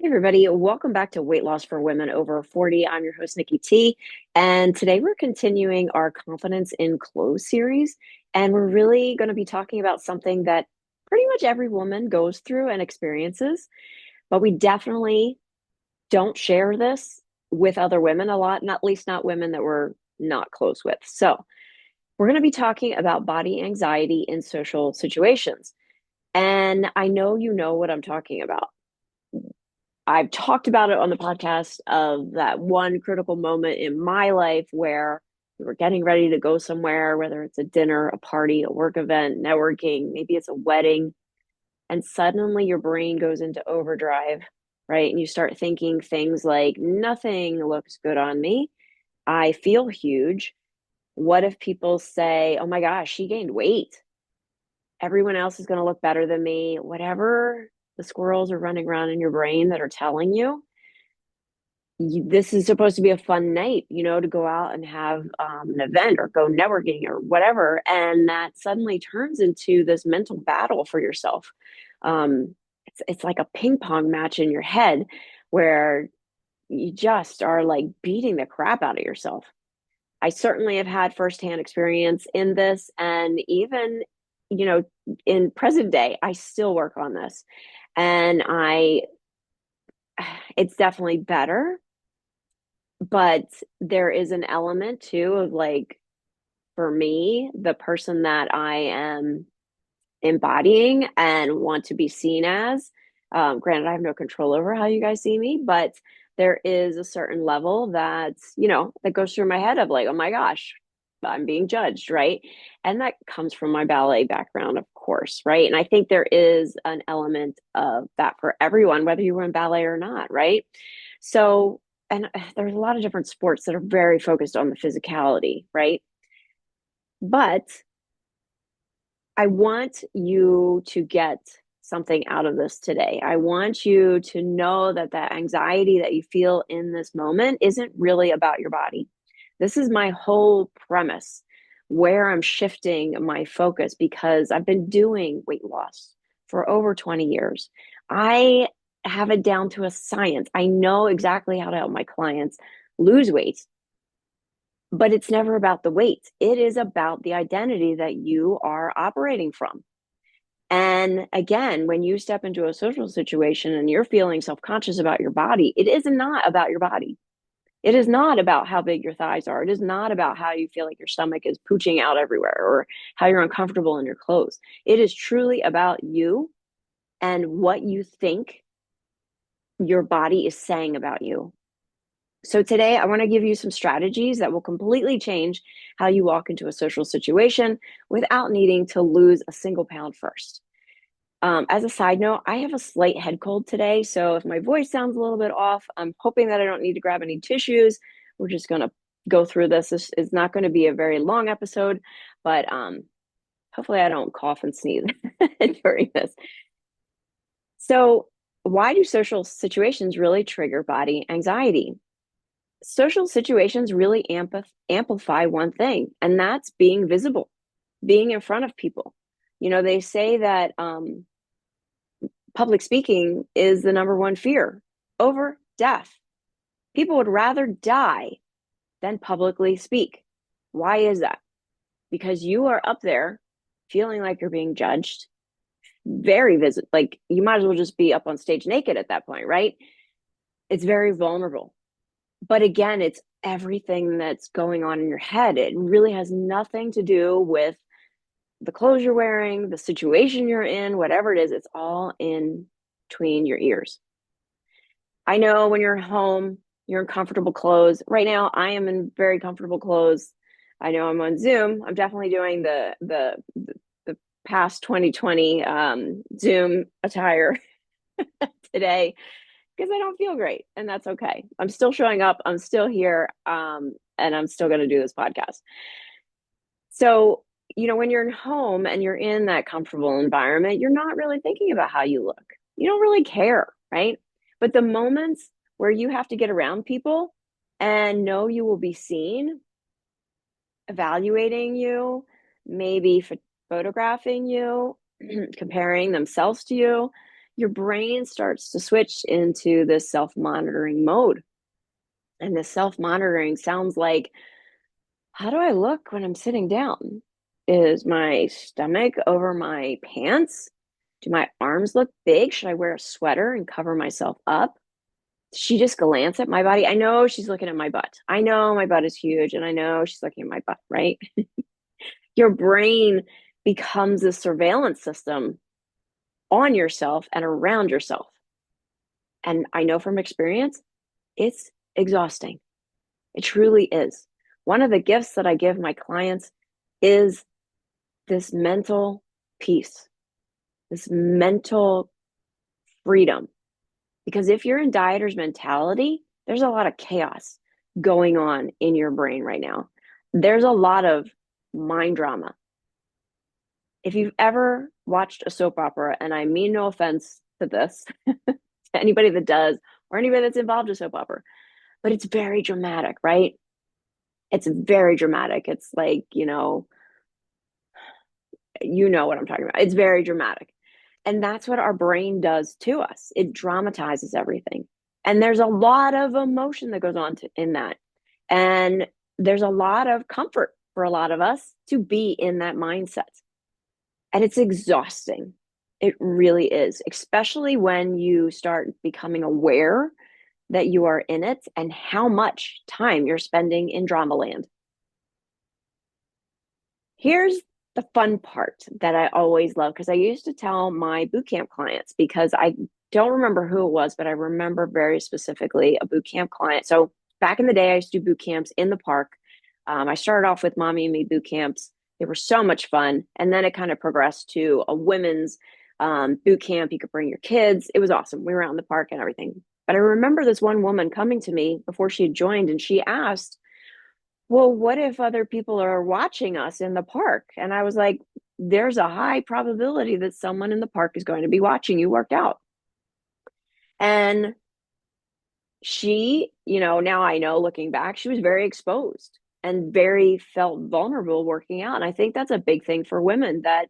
Hey everybody, welcome back to Weight Loss for Women Over 40. I'm your host, Nikki T. And today we're continuing our Confidence in Clothes series. And we're really going to be talking about something that pretty much every woman goes through and experiences, but we definitely don't share this with other women a lot, not least not women that we're not close with. So we're going to be talking about body anxiety in social situations. And I know you know what I'm talking about. I've talked about it on the podcast of that one critical moment in my life where we were getting ready to go somewhere, whether it's a dinner, a party, a work event, networking, maybe it's a wedding, and suddenly your brain goes into overdrive, right? And you start thinking things like, nothing looks good on me. I feel huge. What if people say, oh my gosh, she gained weight? Everyone else is going to look better than me. Whatever the squirrels are running around in your brain that are telling you, this is supposed to be a fun night, to go out and have an event or go networking or whatever. And that suddenly turns into this mental battle for yourself. It's like a ping pong match in your head where you just are like beating the crap out of yourself. I certainly have had firsthand experience in this. And even, you know, in present day, I still work on this. And it's definitely better, but there is an element too of like, for me, the person that I am embodying and want to be seen as. Granted, I have no control over how you guys see me, but there is a certain level that, that goes through my head of like, oh my gosh, I'm being judged, right? And that comes from my ballet background, of course, right? And I think there is an element of that for everyone, whether you were in ballet or not, right? So, and there's a lot of different sports that are very focused on the physicality, right? But I want you to get something out of this today. I want you to know that that anxiety that you feel in this moment isn't really about your body. This is my whole premise where I'm shifting my focus because I've been doing weight loss for over 20 years. I have it down to a science. I know exactly how to help my clients lose weight, but it's never about the weight. It is about the identity that you are operating from. And again, when you step into a social situation and you're feeling self conscious about your body, it is not about your body. It is not about how big your thighs are. It is not about how you feel like your stomach is pooching out everywhere or how you're uncomfortable in your clothes. It is truly about you and what you think your body is saying about you. So today I want to give you some strategies that will completely change how you walk into a social situation without needing to lose a single pound first. As a side note, I have a slight head cold today. So if my voice sounds a little bit off, I'm hoping that I don't need to grab any tissues. We're just going to go through this. This is not going to be a very long episode, but hopefully I don't cough and sneeze during this. So, why do social situations really trigger body anxiety? Social situations really amplify one thing, and that's being visible, being in front of people. They say that public speaking is the number one fear over death. People would rather die than publicly speak. Why is that? Because you are up there feeling like you're being judged, very visible. Like you might as well just be up on stage naked at that point, right? It's very vulnerable. But again, it's everything that's going on in your head. It really has nothing to do with the clothes you're wearing, the situation you're in, whatever it is, it's all in between your ears. I know when you're home, you're in comfortable clothes. Right now, I am in very comfortable clothes. I know I'm on Zoom. I'm definitely doing the past 2020 Zoom attire today because I don't feel great, and that's okay. I'm still showing up. I'm still here, and I'm still going to do this podcast. So, when you're in home and you're in that comfortable environment, you're not really thinking about how you look. You don't really care, right? But the moments where you have to get around people and know you will be seen, evaluating you, maybe photographing you, comparing themselves to you, your brain starts to switch into this self-monitoring mode. And this self-monitoring sounds like, how do I look when I'm sitting down? Is my stomach over my pants? Do my arms look big? Should I wear a sweater and cover myself up? Does she just glance at my body? I know she's looking at my butt. I know my butt is huge, and I know she's looking at my butt, right? Your brain becomes a surveillance system on yourself and around yourself. And I know from experience, it's exhausting. It truly is. One of the gifts that I give my clients is this mental peace, this mental freedom. Because if you're in dieter's mentality, there's a lot of chaos going on in your brain right now. There's a lot of mind drama. If you've ever watched a soap opera, and I mean no offense to this, to anybody that does, or anybody that's involved in soap opera, but it's very dramatic, right? It's very dramatic. It's like, you know what I'm talking about. It's very dramatic. And that's what our brain does to us. It dramatizes everything. And there's a lot of emotion that goes on in that. And there's a lot of comfort for a lot of us to be in that mindset. And it's exhausting. It really is, especially when you start becoming aware that you are in it and how much time you're spending in drama land. Here's the fun part that I always love, because I used to tell my boot camp clients, because I don't remember who it was, but I remember very specifically a boot camp client. So back in the day, I used to do boot camps in the park. I started off with mommy and me boot camps. They were so much fun. And then it kind of progressed to a women's boot camp. You could bring your kids. It was awesome. We were out in the park and everything. But I remember this one woman coming to me before she had joined, and she asked, well, what if other people are watching us in the park? And I was like, there's a high probability that someone in the park is going to be watching you work out. And she, now I know looking back, she was very exposed and very felt vulnerable working out. And I think that's a big thing for women, that,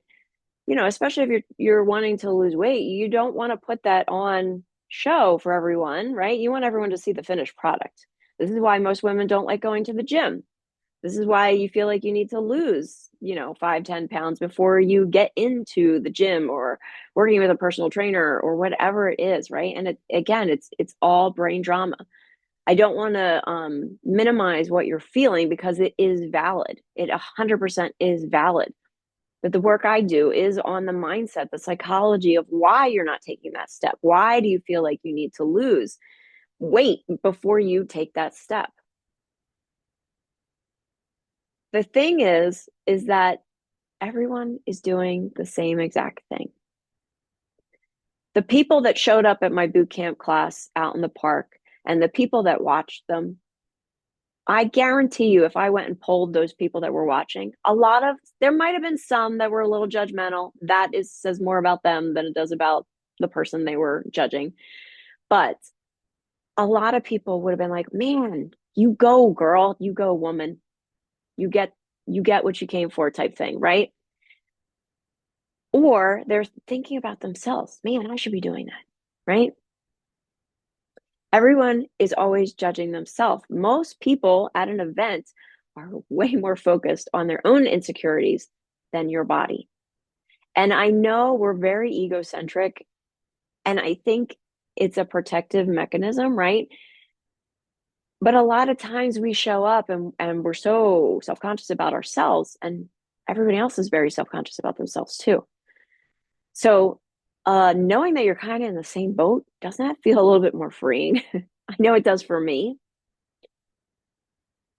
especially if you're wanting to lose weight, you don't want to put that on show for everyone, right? You want everyone to see the finished product. This is why most women don't like going to the gym. This is why you feel like you need to lose, 5, 10 pounds before you get into the gym or working with a personal trainer or whatever it is, right? And it's all brain drama. I don't want to minimize what you're feeling, because it is valid. It 100% is valid. But the work I do is on the mindset, the psychology of why you're not taking that step. Why do you feel like you need to lose weight before you take that step? The thing is that everyone is doing the same exact thing. The people that showed up at my boot camp class out in the park and the people that watched them, I guarantee you, if I went and polled those people that were watching, there might have been some that were a little judgmental. That says more about them than it does about the person they were judging. But a lot of people would have been like, man, you go, girl, you go, woman. You get what you came for, type thing, right? Or they're thinking about themselves. Man, I should be doing that, right? Everyone is always judging themselves. Most people at an event are way more focused on their own insecurities than your body. And I know we're very egocentric, and I think it's a protective mechanism, right? But a lot of times we show up and we're so self-conscious about ourselves, and everybody else is very self-conscious about themselves too. So knowing that you're kind of in the same boat, doesn't that feel a little bit more freeing? I know it does for me.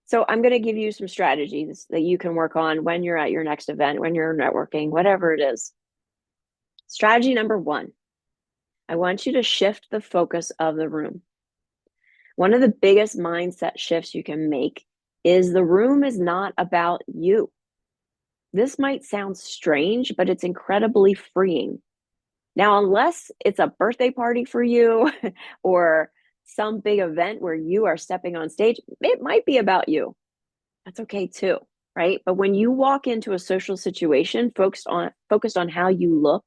So I'm going to give you some strategies that you can work on when you're at your next event, when you're networking, whatever it is. Strategy number 1, I want you to shift the focus of the room. One of the biggest mindset shifts you can make is the room is not about you. This might sound strange, but it's incredibly freeing. Now, unless it's a birthday party for you or some big event where you are stepping on stage, it might be about you. That's okay too, right? But when you walk into a social situation focused on how you look,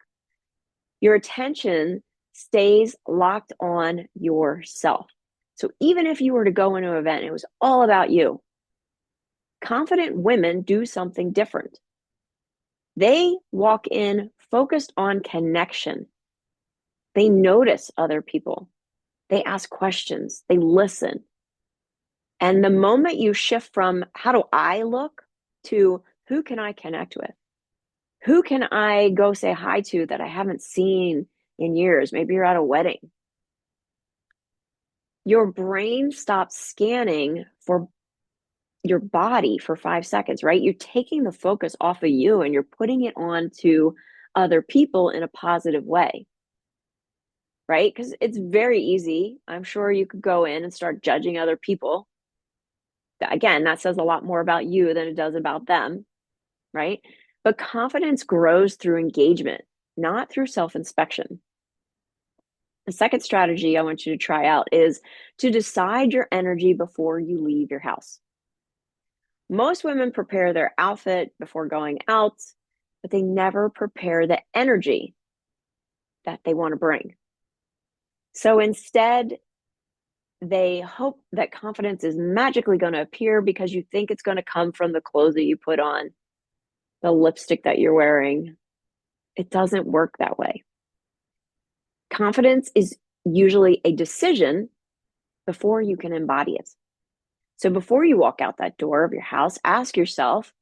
your attention stays locked on yourself. So even if you were to go into an event and it was all about you, confident women do something different. They walk in focused on connection. They notice other people. They ask questions. They listen. And the moment you shift from how do I look to who can I connect with? Who can I go say hi to that I haven't seen in years? Maybe you're at a wedding. Your brain stops scanning for your body for 5 seconds, right? You're taking the focus off of you and you're putting it on to other people in a positive way, right? Because it's very easy. I'm sure you could go in and start judging other people. Again, that says a lot more about you than it does about them, right? But confidence grows through engagement, not through self inspection. The second strategy I want you to try out is to decide your energy before you leave your house. Most women prepare their outfit before going out, but they never prepare the energy that they want to bring. So instead, they hope that confidence is magically going to appear because you think it's going to come from the clothes that you put on, the lipstick that you're wearing. It doesn't work that way. Confidence is usually a decision before you can embody it. So before you walk out that door of your house, ask yourself,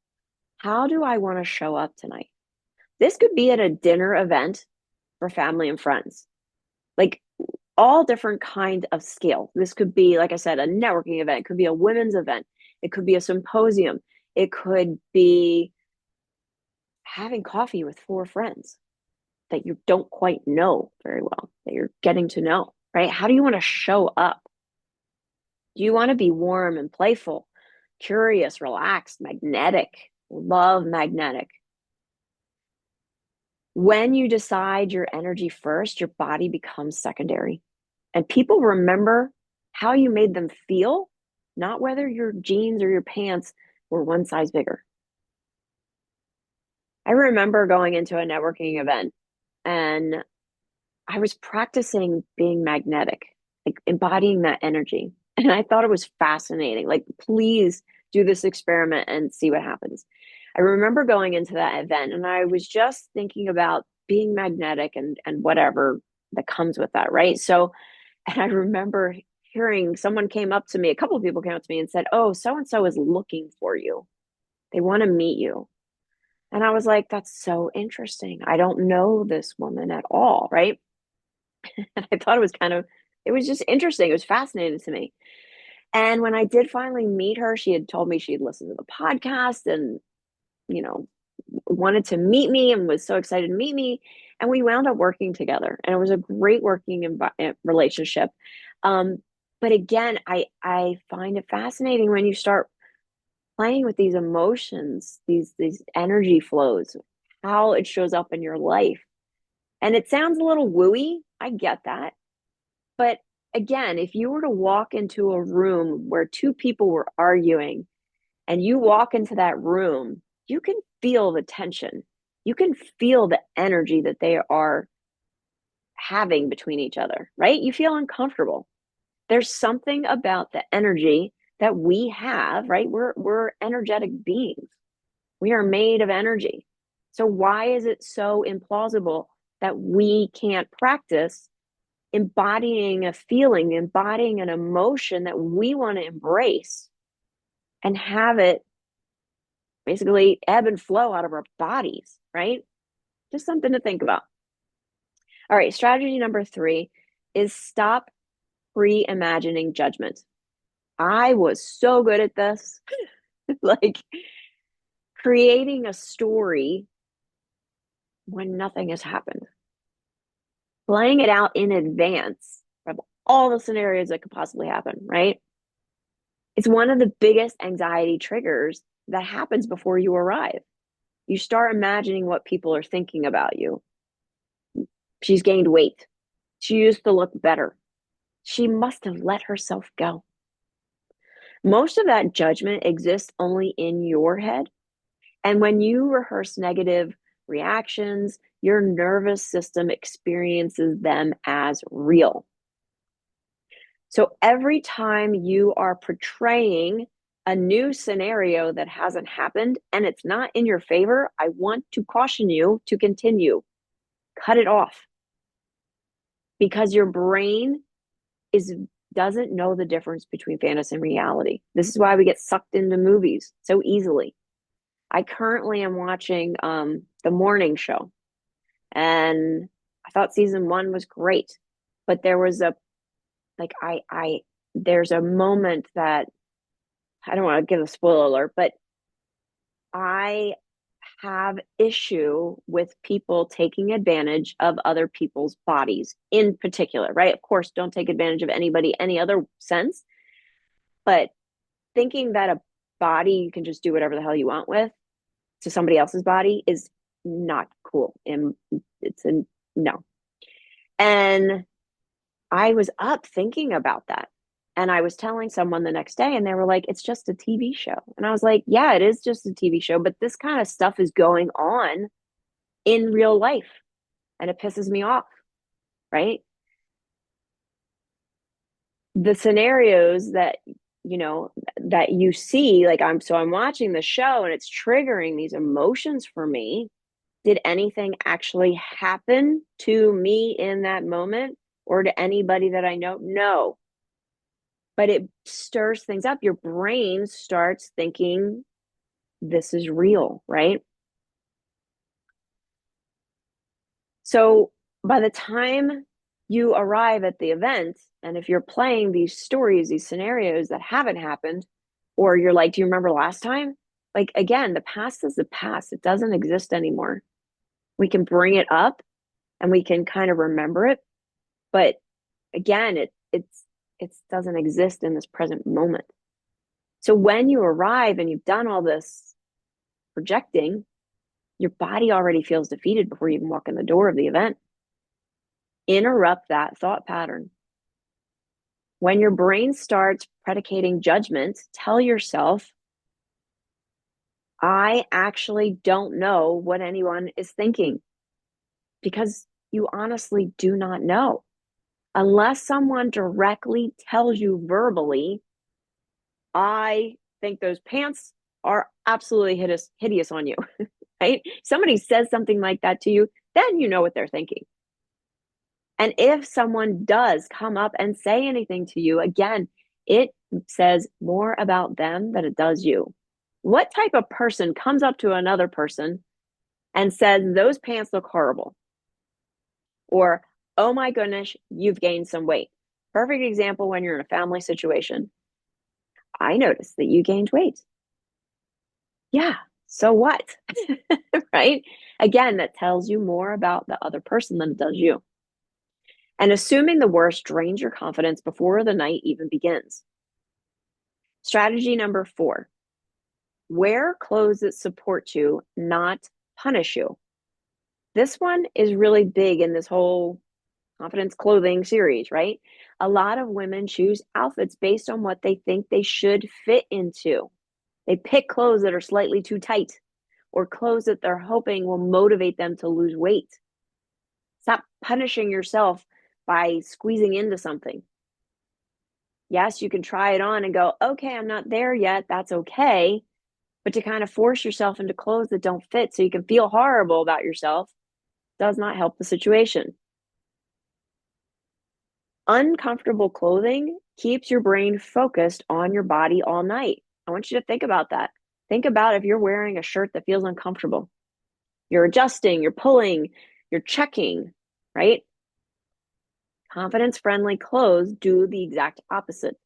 how do I want to show up tonight? This could be at a dinner event for family and friends, like all different kind of scale. This could be, like I said, a networking event. It could be a women's event. It could be a symposium. It could be having coffee with four friends that you don't quite know very well, that you're getting to know, right? How do you want to show up? Do you want to be warm and playful, curious, relaxed, magnetic? Love magnetic. When you decide your energy first, your body becomes secondary. And people remember how you made them feel, not whether your jeans or your pants were one size bigger. I remember going into a networking event and I was practicing being magnetic, like embodying that energy. And I thought it was fascinating. Like, please do this experiment and see what happens. I remember going into that event and I was just thinking about being magnetic and whatever that comes with that, right? So, and I remember hearing someone came up to me, a couple of people came up to me and said, "Oh, so and so is looking for you. They want to meet you." And I was like, "That's so interesting. I don't know this woman at all, right?" And I thought it was it was just interesting. It was fascinating to me. And when I did finally meet her, she had told me she had listened to the podcast and, you know, wanted to meet me and was so excited to meet me. And we wound up working together. And it was a great working relationship. Um, but again, I find it fascinating when you start playing with these emotions, these energy flows, how it shows up in your life. And it sounds a little wooey. I get that. But again, if you were to walk into a room where two people were arguing and you walk into that room, you can feel the tension. You can feel the energy that they are having between each other, right? You feel uncomfortable. There's something about the energy that we have, right? We're energetic beings. We are made of energy. So why is it so implausible that we can't practice embodying a feeling, embodying an emotion that we want to embrace and have it basically ebb and flow out of our bodies, right? Just something to think about. All right, strategy number 3 is stop pre-imagining judgment. I was so good at this, like creating a story when nothing has happened, playing it out in advance of all the scenarios that could possibly happen, right? It's one of the biggest anxiety triggers that happens before you arrive. You start imagining what people are thinking about you. She's gained weight. She used to look better. She must have let herself go. Most of that judgment exists only in your head. And when you rehearse negative reactions, your nervous system experiences them as real. So every time you are portraying a new scenario that hasn't happened and it's not in your favor, I want to caution you to continue. Cut it off, because your brain is doesn't know the difference between fantasy and reality. This is why we get sucked into movies so easily. I currently am watching the morning show, and I thought season 1 was great, but there was a like I there's a moment that I don't want to give a spoiler alert, but I have issue with people taking advantage of other people's bodies in particular, right? Of course, don't take advantage of anybody any other sense, but thinking that a body you can just do whatever the hell you want with to somebody else's body is not cool. And it's a no. And I was up thinking about that. And I was telling someone the next day, and they were like, it's just a TV show. And I was like, yeah, it is just a TV show, but this kind of stuff is going on in real life. And it pisses me off, right? The scenarios that, that you see, like I'm watching the show and it's triggering these emotions for me. Did anything actually happen to me in that moment or to anybody that I know? No. But it stirs things up. Your brain starts thinking this is real, right? So by the time you arrive at the event, and if you're playing these stories, these scenarios that haven't happened, or you're like, do you remember last time? Like, again, the past is the past. It doesn't exist anymore. We can bring it up and we can kind of remember it. But again, it doesn't exist in this present moment. So when you arrive and you've done all this projecting, your body already feels defeated before you even walk in the door of the event. Interrupt that thought pattern. When your brain starts predicating judgment, tell yourself, I actually don't know what anyone is thinking, because you honestly do not know. Unless someone directly tells you verbally, I think those pants are absolutely hideous on you, right? Somebody says something like that to you, then you know what they're thinking. And if someone does come up and say anything to you, again, it says more about them than it does you. What type of person comes up to another person and says, those pants look horrible? Or, oh my goodness, you've gained some weight. Perfect example when you're in a family situation. I noticed that you gained weight. Yeah, so what? Right? Again, that tells you more about the other person than it does you. And assuming the worst drains your confidence before the night even begins. Strategy number 4, wear clothes that support you, not punish you. This one is really big in this whole confidence clothing series, right? A lot of women choose outfits based on what they think they should fit into. They pick clothes that are slightly too tight or clothes that they're hoping will motivate them to lose weight. Stop punishing yourself by squeezing into something. Yes, you can try it on and go, okay, I'm not there yet. That's okay. But to kind of force yourself into clothes that don't fit so you can feel horrible about yourself does not help the situation. Uncomfortable clothing keeps your brain focused on your body all night. I want you to think about that. Think about if you're wearing a shirt that feels uncomfortable. You're adjusting, you're pulling, you're checking, right? Confidence-friendly clothes do the exact opposite.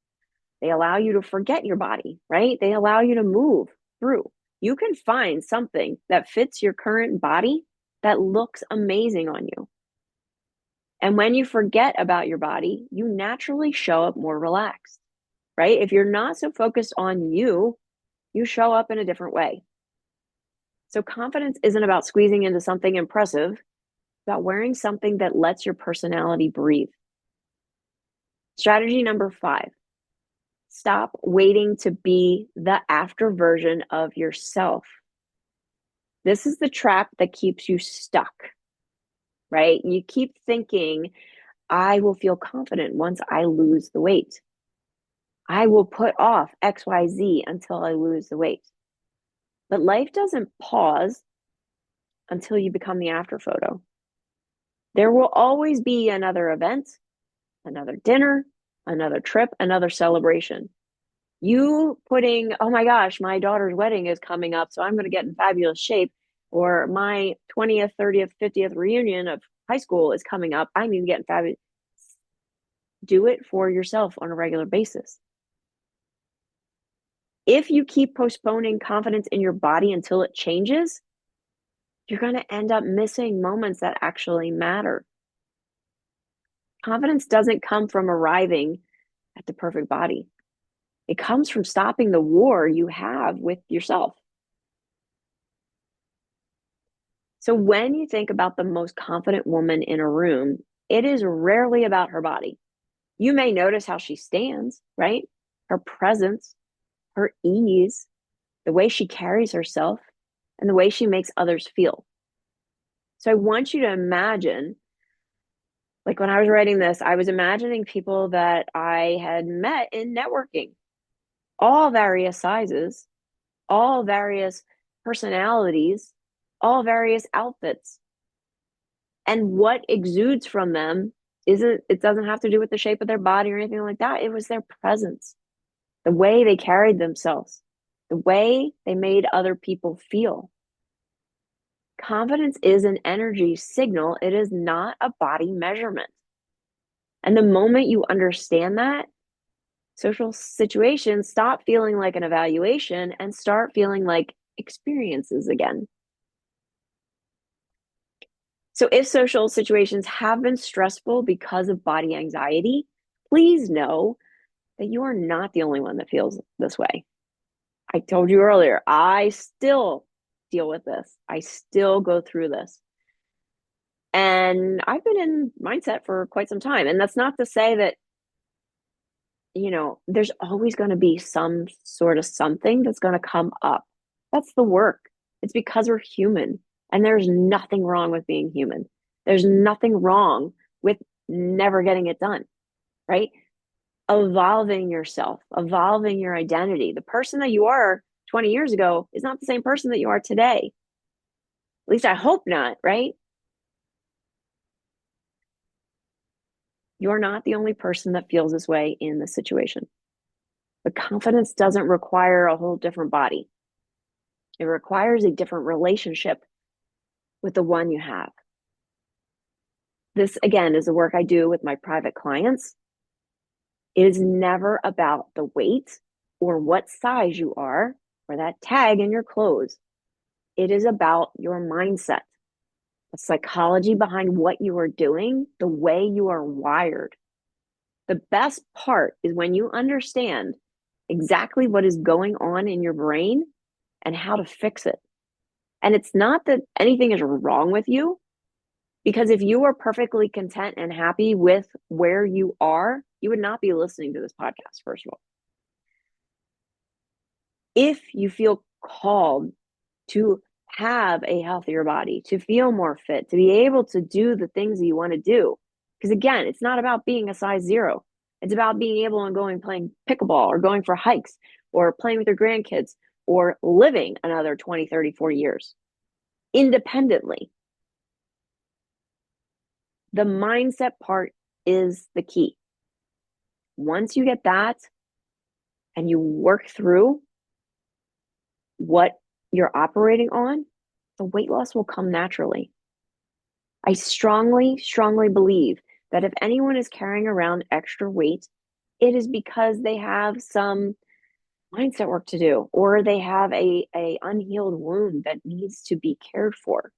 They allow you to forget your body, right? They allow you to move through. You can find something that fits your current body that looks amazing on you. And when you forget about your body, you naturally show up more relaxed, right? If you're not so focused on you, you show up in a different way. So confidence isn't about squeezing into something impressive, it's about wearing something that lets your personality breathe. Strategy number 5, stop waiting to be the after version of yourself. This is the trap that keeps you stuck, right? You keep thinking, I will feel confident once I lose the weight. I will put off XYZ until I lose the weight. But life doesn't pause until you become the after photo. There will always be another event, another dinner, another trip, another celebration. You putting, oh my gosh, my daughter's wedding is coming up, so I'm going to get in fabulous shape, or my 20th, 30th, 50th reunion of high school is coming up. I need to get in fabulous. Do it for yourself on a regular basis. If you keep postponing confidence in your body until it changes, you're going to end up missing moments that actually matter. Confidence doesn't come from arriving at the perfect body. It comes from stopping the war you have with yourself. So when you think about the most confident woman in a room, it is rarely about her body. You may notice how she stands, right? Her presence, her ease, the way she carries herself, and the way she makes others feel. So I want you to imagine, like when I was writing this, I was imagining people that I had met in networking, all various sizes, all various personalities, all various outfits. And what exudes from them it doesn't have to do with the shape of their body or anything like that. It was their presence, the way they carried themselves, the way they made other people feel. Confidence is an energy signal, it is not a body measurement. And the moment you understand that, social situations stop feeling like an evaluation and start feeling like experiences again. So, if social situations have been stressful because of body anxiety, please know that you are not the only one that feels this way. I told you earlier, I still deal with this, I still go through this. And I've been in mindset for quite some time. And that's not to say that, there's always going to be some sort of something that's going to come up. That's the work. It's because we're human. And there's nothing wrong with being human. There's nothing wrong with never getting it done, right? Evolving yourself, evolving your identity. The person that you are 20 years ago is not the same person that you are today. At least I hope not, right? You're not the only person that feels this way in this situation. But confidence doesn't require a whole different body. It requires a different relationship with the one you have. This, again, is the work I do with my private clients. It is never about the weight or what size you are or that tag in your clothes. It is about your mindset, the psychology behind what you are doing, the way you are wired. The best part is when you understand exactly what is going on in your brain and how to fix it. And it's not that anything is wrong with you, because if you are perfectly content and happy with where you are, you would not be listening to this podcast, first of all. If you feel called to have a healthier body, to feel more fit, to be able to do the things that you want to do, because again, it's not about being a size zero. It's about being able and going playing pickleball or going for hikes or playing with your grandkids or living another 20, 30, 40 years independently. The mindset part is the key. Once you get that and you work through what you're operating on, the weight loss will come naturally. I strongly, strongly believe that if anyone is carrying around extra weight, it is because they have some mindset work to do, or they have a unhealed wound that needs to be cared for.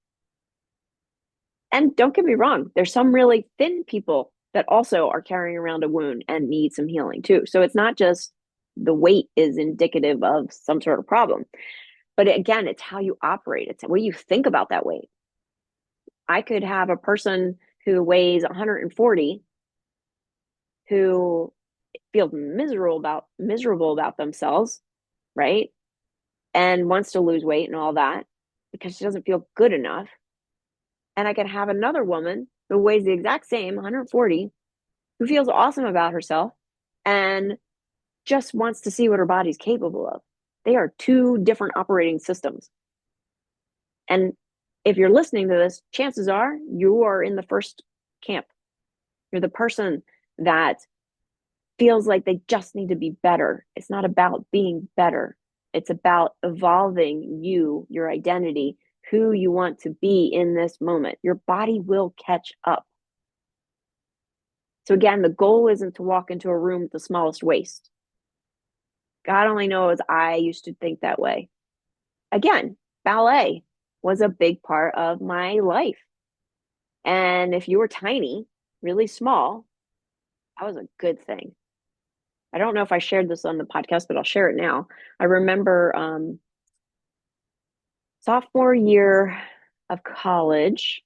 And don't get me wrong, there's some really thin people that also are carrying around a wound and need some healing too. So it's not just the weight is indicative of some sort of problem. But again, it's how you operate. It's what you think about that weight. I could have a person who weighs 140 who feels miserable about themselves, right? And wants to lose weight and all that. because she doesn't feel good enough. And I can have another woman who weighs the exact same, 140, who feels awesome about herself and just wants to see what her body's capable of. They are two different operating systems. And if you're listening to this, chances are you are in the first camp. You're the person that feels like they just need to be better. It's not about being better. It's about evolving you, your identity, who you want to be in this moment. Your body will catch up. So again, the goal isn't to walk into a room with the smallest waist. God only knows I used to think that way. Again, ballet was a big part of my life. And if you were tiny, really small, that was a good thing. I don't know if I shared this on the podcast, but I'll share it now. I remember sophomore year of college,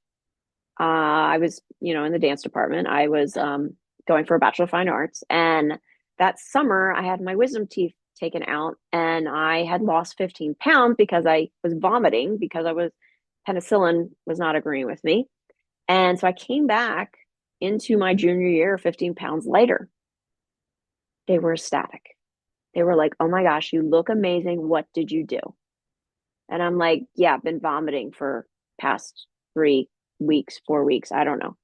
I was, in the dance department. I was going for a Bachelor of Fine Arts. And that summer, I had my wisdom teeth taken out and I had lost 15 pounds because I was vomiting because penicillin was not agreeing with me. And so I came back into my junior year 15 pounds lighter. They were ecstatic. They were like, oh my gosh, you look amazing. What did you do? And I'm like, yeah, I've been vomiting for past 3 weeks, 4 weeks. I don't know,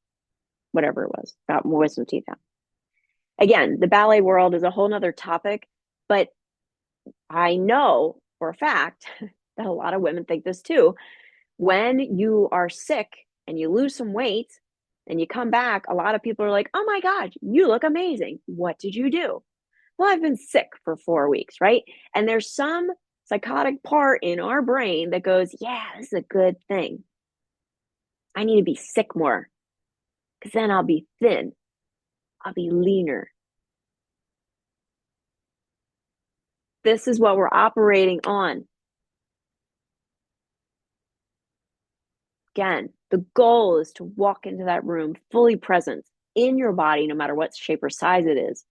whatever it was, got more wisdom teeth out. Again, the ballet world is a whole nother topic, but I know for a fact that a lot of women think this too. When you are sick and you lose some weight and you come back, a lot of people are like, oh my God, you look amazing. What did you do? Well, I've been sick for 4 weeks, right? And there's some psychotic part in our brain that goes, yeah, this is a good thing. I need to be sick more because then I'll be thin. I'll be leaner. This is what we're operating on. Again, the goal is to walk into that room fully present in your body, no matter what shape or size it is,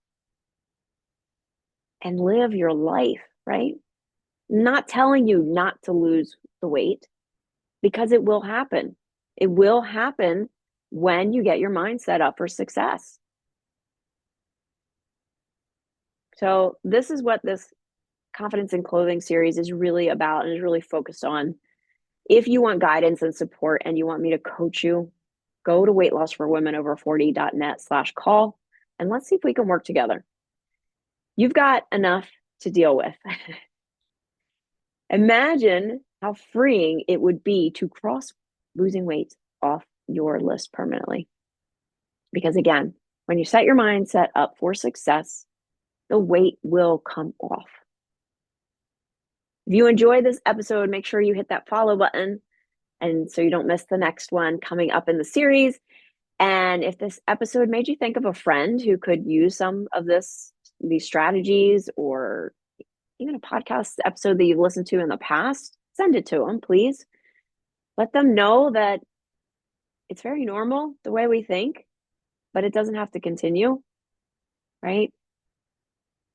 and live your life, right? Not telling you not to lose the weight because it will happen. It will happen when you get your mind set up for success. So, this is what this Confidence in Clothing series is really about and is really focused on. If you want guidance and support and you want me to coach you, go to weightlossforwomenover40.net/call and let's see if we can work together. You've got enough to deal with. Imagine how freeing it would be to cross losing weight off your list permanently. Because again, when you set your mindset up for success, the weight will come off. If you enjoy this episode, make sure you hit that follow button and so you don't miss the next one coming up in the series. And if this episode made you think of a friend who could use some of these strategies, or even a podcast episode that you've listened to in the past, send it to them, please. Let them know that it's very normal the way we think, but it doesn't have to continue, right?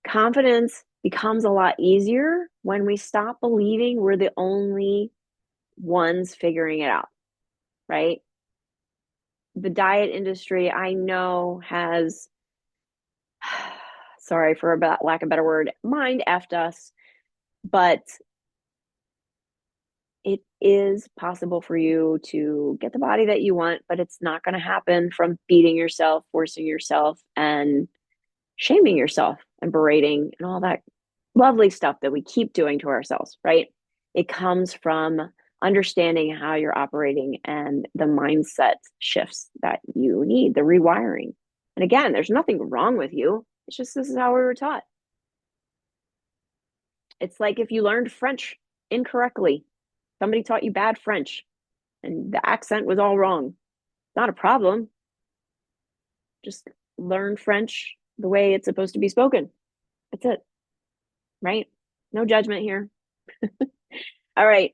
Confidence becomes a lot easier when we stop believing we're the only ones figuring it out, right? The diet industry, I know, has, sorry for lack of a better word, mind effed us, but it is possible for you to get the body that you want, but it's not going to happen from beating yourself, forcing yourself, and shaming yourself and berating and all that lovely stuff that we keep doing to ourselves, right? It comes from understanding how you're operating and the mindset shifts that you need, the rewiring. And again, there's nothing wrong with you. It's just this is how we were taught. It's like if you learned French incorrectly, somebody taught you bad French and the accent was all wrong. Not a problem. Just learn French the way it's supposed to be spoken. That's it. Right? No judgment here. All right.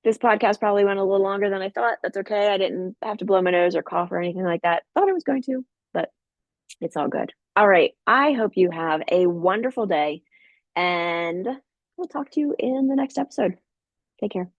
This podcast probably went a little longer than I thought. That's okay. I didn't have to blow my nose or cough or anything like that. Thought I was going to, but it's all good. All right. I hope you have a wonderful day and we'll talk to you in the next episode. Take care.